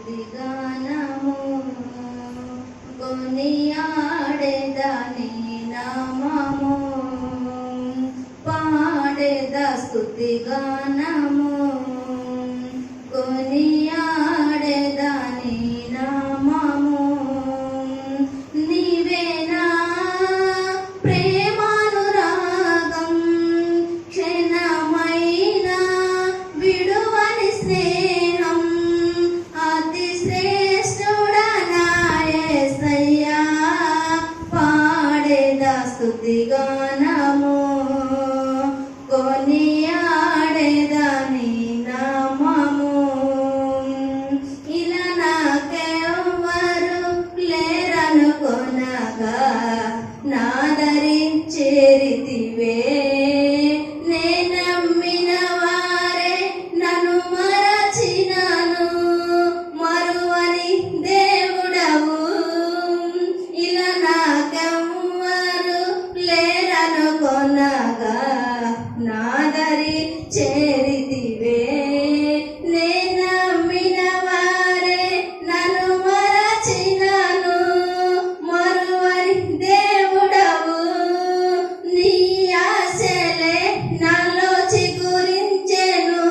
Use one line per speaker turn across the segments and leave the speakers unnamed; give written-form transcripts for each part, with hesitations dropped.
స్తుతిగానము కొనియాడేదా నీ నామము పాడేదా స్తుతిగానము కొనియాడేదా నీ నామము నీవేనా ప్రేమానురాగం క్షణమైన విడువని స్నేహం అతి శ్రేష్ఠుడనా యేసయ్యా పాడేదా స్తుతిగానము కొనియాడేదా నీ నామము ఇలా నాకెవ్వరు లేరనుకొనగా నాదరి చేరితివే నే నమ్మిన వారే నన్ను మరచినాను మరువని దేవుడవు ఇలా నాకెవ్వరు లేరనుకొనగా నాదరి చేరితివే నే నమ్మిన వారే నన్ను మరచినాను మరువని దేవుడవు నీ ఆశలే నాలో చిగురించెను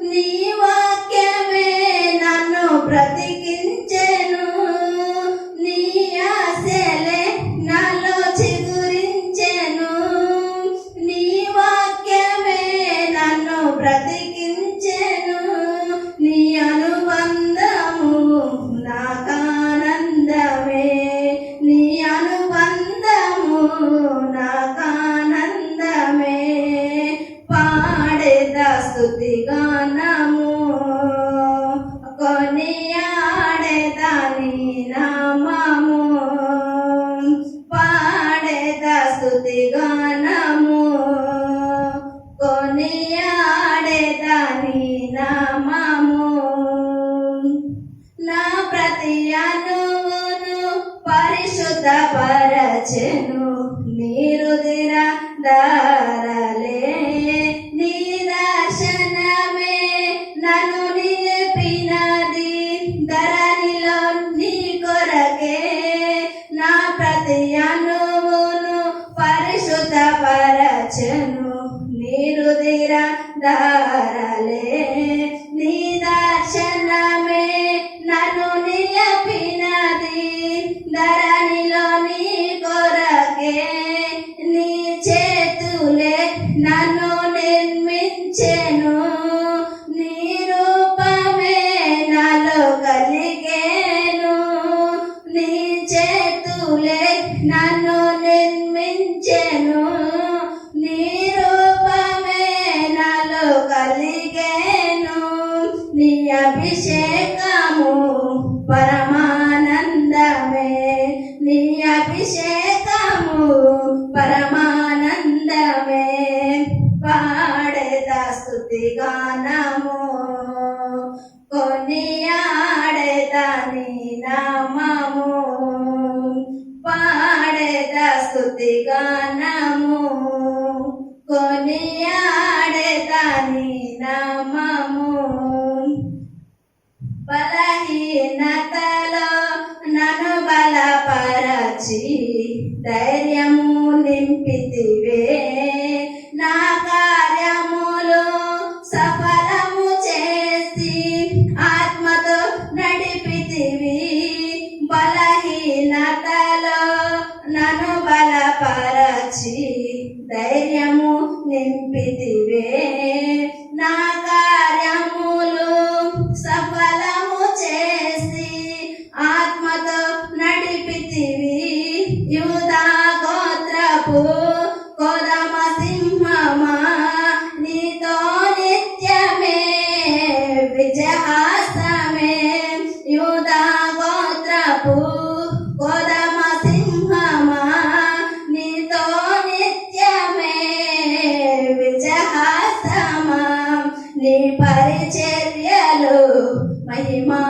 నీ వాక్యమే నన్ను బ్రతికించెను నీ ఆశలే నాలో చిగురించెను నీ వాక్యమే నన్ను బ్రతికించెను నీ అనుబంధము నాకానందమే నీ అనుబంధము నాకానందమే పాడేదా స్తుతిగానము కొనియాడేదా నీ నామము పాడేదా స్తుతిగానము కొనియాడేదా నీ నామము నా ప్రతి అణువును పరిశుద్ధ పరచెను నీరుదిర దారలే నీ దర్శనమే నన్ను నిలిపినది ధరణిలో నీ కొరకే నా ప్రతి అణువును పరిశుద్ధ పరచెను నీరుదిర దారలే నీ దర్శనమే నన్ను నిలిపినది ధరణిలో నీ కొరకే నీ చేతులే నన్ను నిర్మించెను నీ రూపమే నాలో కలిగేను నీ చేతులే నన్ను నిర్మించెను నీ రూపమే నాలో కలిగేను నీ అభిషేకము పరమానందమే నీ అభిషేకము పరమానందమే పాడేదా స్తుతిగానము కొనియాడేదా నీ నామము పాడేదా స్తుతిగానము కొనియాడేదా నీ నామము బలహీనతలో నన్ను బలపరచి ధైర్యము నింపితివే నా కార్యములు సఫలము చేసి ఆత్మతో నడిపితివి బలహీనతలో నన్ను బలపరచి ధైర్యము నింపితివే నా కార్యములు సఫలము చేసి ఆత్మతో నడిపితివి యూదా గోత్రపు కోదమ సింహమా నీతో నిత్యమే విజయాస్తమే యూదా గోత్రపు కోదమ సింహమా నీతో నిత్యమే విజయాస్తమా నీ పరిచర్యలు మహిమా